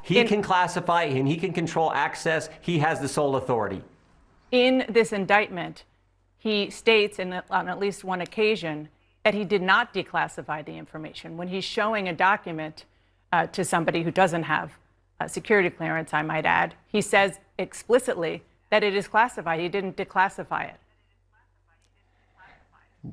He can classify and he can control access. He has the sole authority. In this indictment, he states on at least one occasion that he did not declassify the information. When he's showing a document to somebody who doesn't have a security clearance, I might add, he says explicitly that it is classified. He didn't declassify it.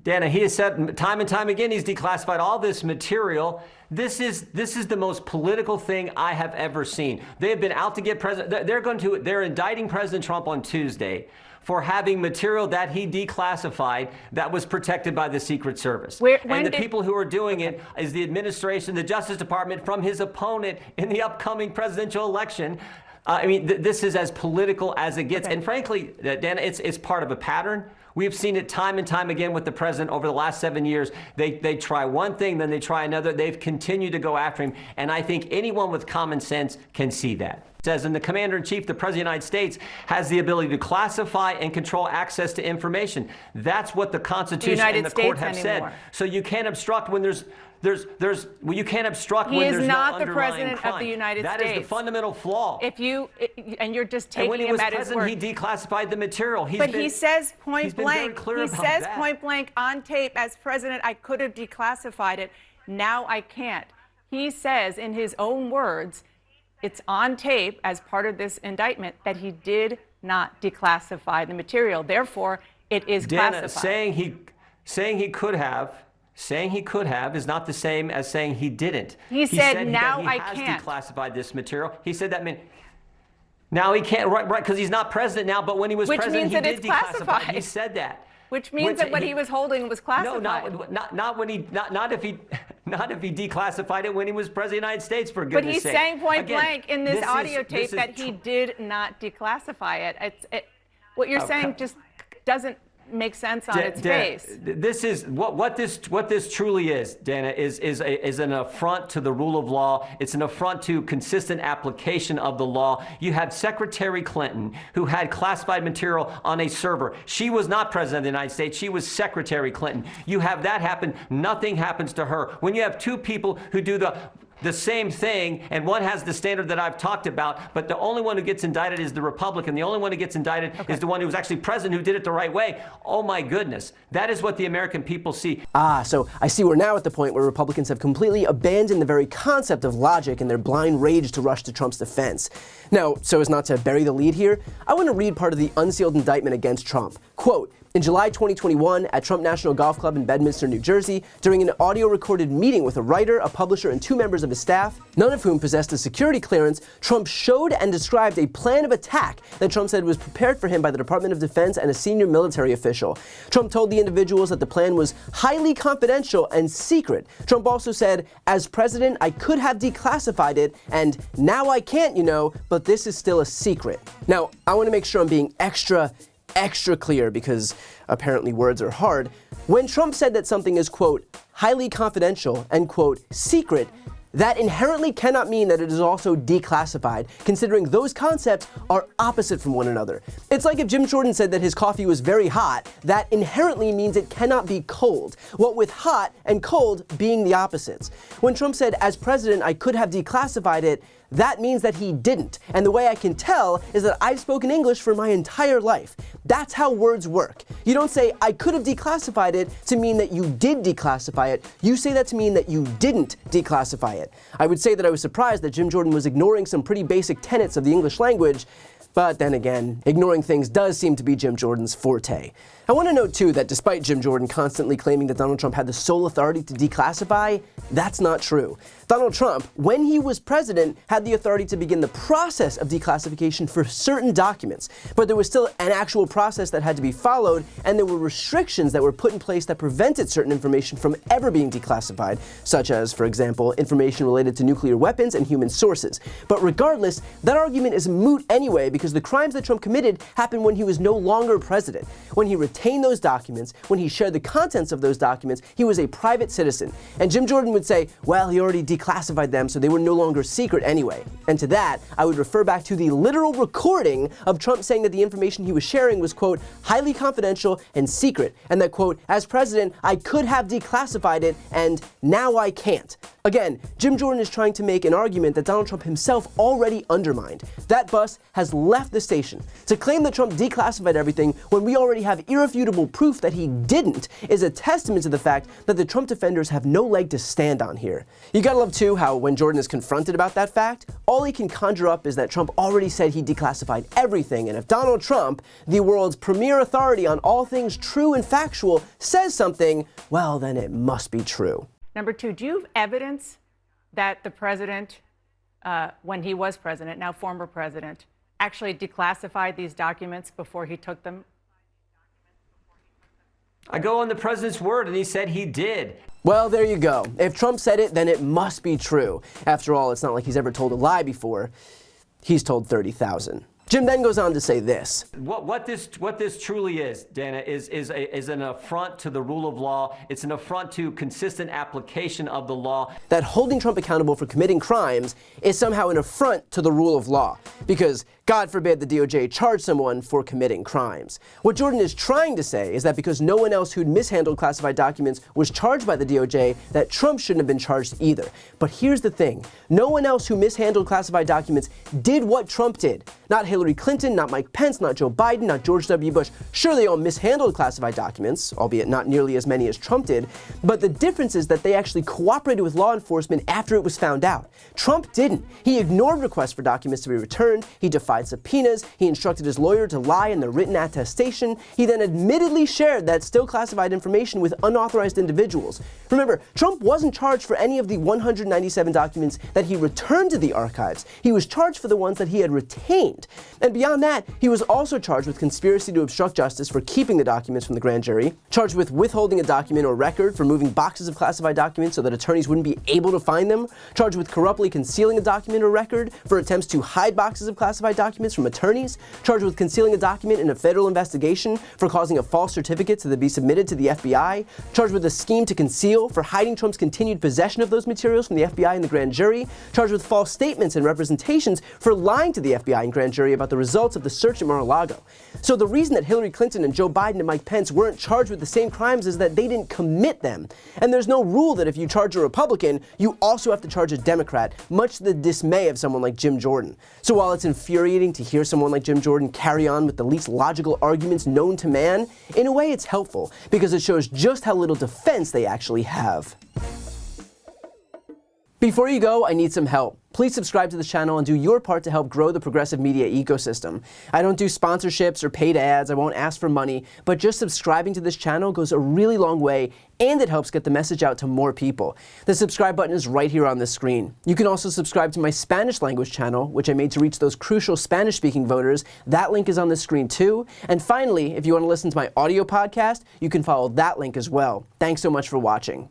Dana, he has said time and time again he's declassified all this material. This is the most political thing I have ever seen. They have been out to get President. They're indicting President Trump on Tuesday for having material that he declassified that was protected by the Secret Service. And the people who are doing it is the administration, the Justice Department, from his opponent in the upcoming presidential election. I mean, this is as political as it gets. And frankly, Dana, it's part of a pattern. We've seen it time and time again with the president over the last 7 years. They try one thing, then they try another. They've continued to go after him. And I think anyone with common sense can see that. It says, and the commander-in-chief, the president of the United States, has the ability to classify and control access to information. That's what the Constitution and the court have said. So you can't obstruct when you can't obstruct when there's no underlying crime. He is not the president of the United States. That is the fundamental flaw. And you're just taking him at his word. And when he was president, he declassified the material. But he says point blank, point blank on tape, as president, I could have declassified it. Now I can't. He says in his own words, it's on tape as part of this indictment that he did not declassify the material. Therefore, it is classified. Saying he could have is not the same as saying he didn't. He said now I can't. He has declassified this material. He said that now he can't, right, because he's not president now, but when he was president, he did declassify. He said that. Which means that what he was holding was classified. No, not if he declassified it when he was president of the United States, for goodness sake. But he's saying point blank in this audio tape that he did not declassify it. What you're saying just doesn't make sense on its face. This is what this truly is, Dana, is an affront to the rule of law. It's an affront to consistent application of the law. You had Secretary Clinton, who had classified material on a server. She was not president of the United States. She was Secretary Clinton. You have that happen. Nothing happens to her. When you have two people who do the same thing, and one has the standard that I've talked about, but the only one who gets indicted is the Republican. The only one who gets indicted is the one who was actually president, who did it the right way. Oh my goodness. That is what the American people see. So I see we're now at the point where Republicans have completely abandoned the very concept of logic in their blind rage to rush to Trump's defense. Now, so as not to bury the lead here, I want to read part of the unsealed indictment against Trump. Quote, in July 2021, at Trump National Golf Club in Bedminster, New Jersey, during an audio-recorded meeting with a writer, a publisher, and two members of his staff, none of whom possessed a security clearance, Trump showed and described a plan of attack that Trump said was prepared for him by the Department of Defense and a senior military official. Trump told the individuals that the plan was highly confidential and secret. Trump also said, as president, I could have declassified it, and now I can't, but this is still a secret. Now, I want to make sure I'm being extra clear, because apparently words are hard. When Trump said that something is, quote, highly confidential and, quote, secret, that inherently cannot mean that it is also declassified, considering those concepts are opposite from one another. It's like if Jim Jordan said that his coffee was very hot, that inherently means it cannot be cold, what with hot and cold being the opposites. When Trump said, as president, I could have declassified it, that means that he didn't. And the way I can tell is that I've spoken English for my entire life. That's how words work. You don't say, I could have declassified it to mean that you did declassify it. You say that to mean that you didn't declassify it. I would say that I was surprised that Jim Jordan was ignoring some pretty basic tenets of the English language, but then again, ignoring things does seem to be Jim Jordan's forte. I want to note, too, that despite Jim Jordan constantly claiming that Donald Trump had the sole authority to declassify, that's not true. Donald Trump, when he was president, had the authority to begin the process of declassification for certain documents, but there was still an actual process that had to be followed, and there were restrictions that were put in place that prevented certain information from ever being declassified, such as, for example, information related to nuclear weapons and human sources. But regardless, that argument is moot anyway, because because the crimes that Trump committed happened when he was no longer president. When he retained those documents, when he shared the contents of those documents, he was a private citizen. And Jim Jordan would say, well, he already declassified them, so they were no longer secret anyway. And to that, I would refer back to the literal recording of Trump saying that the information he was sharing was, quote, highly confidential and secret, and that, quote, as president, I could have declassified it, and now I can't. Again, Jim Jordan is trying to make an argument that Donald Trump himself already undermined. That bus has left the station. To claim that Trump declassified everything when we already have irrefutable proof that he didn't is a testament to the fact that the Trump defenders have no leg to stand on here. You gotta love too how when Jordan is confronted about that fact, all he can conjure up is that Trump already said he declassified everything, and if Donald Trump, the world's premier authority on all things true and factual, says something, well, then it must be true. Number two, do you have evidence that the president, when he was president, now former president, actually declassified these documents before he took them? I go on the president's word, and he said he did. Well, there you go. If Trump said it, then it must be true. After all, it's not like he's ever told a lie before. He's told 30,000. Jim then goes on to say this. What this truly is, Dana, is an affront to the rule of law. It's an affront to consistent application of the law. That holding Trump accountable for committing crimes is somehow an affront to the rule of law, because God forbid the DOJ charge someone for committing crimes. What Jordan is trying to say is that because no one else who'd mishandled classified documents was charged by the DOJ, that Trump shouldn't have been charged either. But here's the thing. No one else who mishandled classified documents did what Trump did. Not Hillary Clinton, not Mike Pence, not Joe Biden, not George W. Bush. Sure, they all mishandled classified documents, albeit not nearly as many as Trump did, but the difference is that they actually cooperated with law enforcement after it was found out. Trump didn't. He ignored requests for documents to be returned, he defied subpoenas, he instructed his lawyer to lie in the written attestation, he then admittedly shared that still classified information with unauthorized individuals. Remember, Trump wasn't charged for any of the 197 documents that he returned to the archives. He was charged for the ones that he had retained. And beyond that, he was also charged with conspiracy to obstruct justice for keeping the documents from the grand jury, charged with withholding a document or record for moving boxes of classified documents so that attorneys wouldn't be able to find them, charged with corruptly concealing a document or record for attempts to hide boxes of classified documents from attorneys, charged with concealing a document in a federal investigation for causing a false certificate to be submitted to the FBI, charged with a scheme to conceal for hiding Trump's continued possession of those materials from the FBI and the grand jury, charged with false statements and representations for lying to the FBI and grand jury about the results of the search at Mar-a-Lago. So the reason that Hillary Clinton and Joe Biden and Mike Pence weren't charged with the same crimes is that they didn't commit them. And there's no rule that if you charge a Republican, you also have to charge a Democrat, much to the dismay of someone like Jim Jordan. So while it's infuriating to hear someone like Jim Jordan carry on with the least logical arguments known to man, in a way it's helpful, because it shows just how little defense they actually have. Before you go, I need some help. Please subscribe to this channel and do your part to help grow the progressive media ecosystem. I don't do sponsorships or paid ads, I won't ask for money, but just subscribing to this channel goes a really long way, and it helps get the message out to more people. The subscribe button is right here on the screen. You can also subscribe to my Spanish language channel, which I made to reach those crucial Spanish-speaking voters. That link is on the screen too. And finally, if you want to listen to my audio podcast, you can follow that link as well. Thanks so much for watching.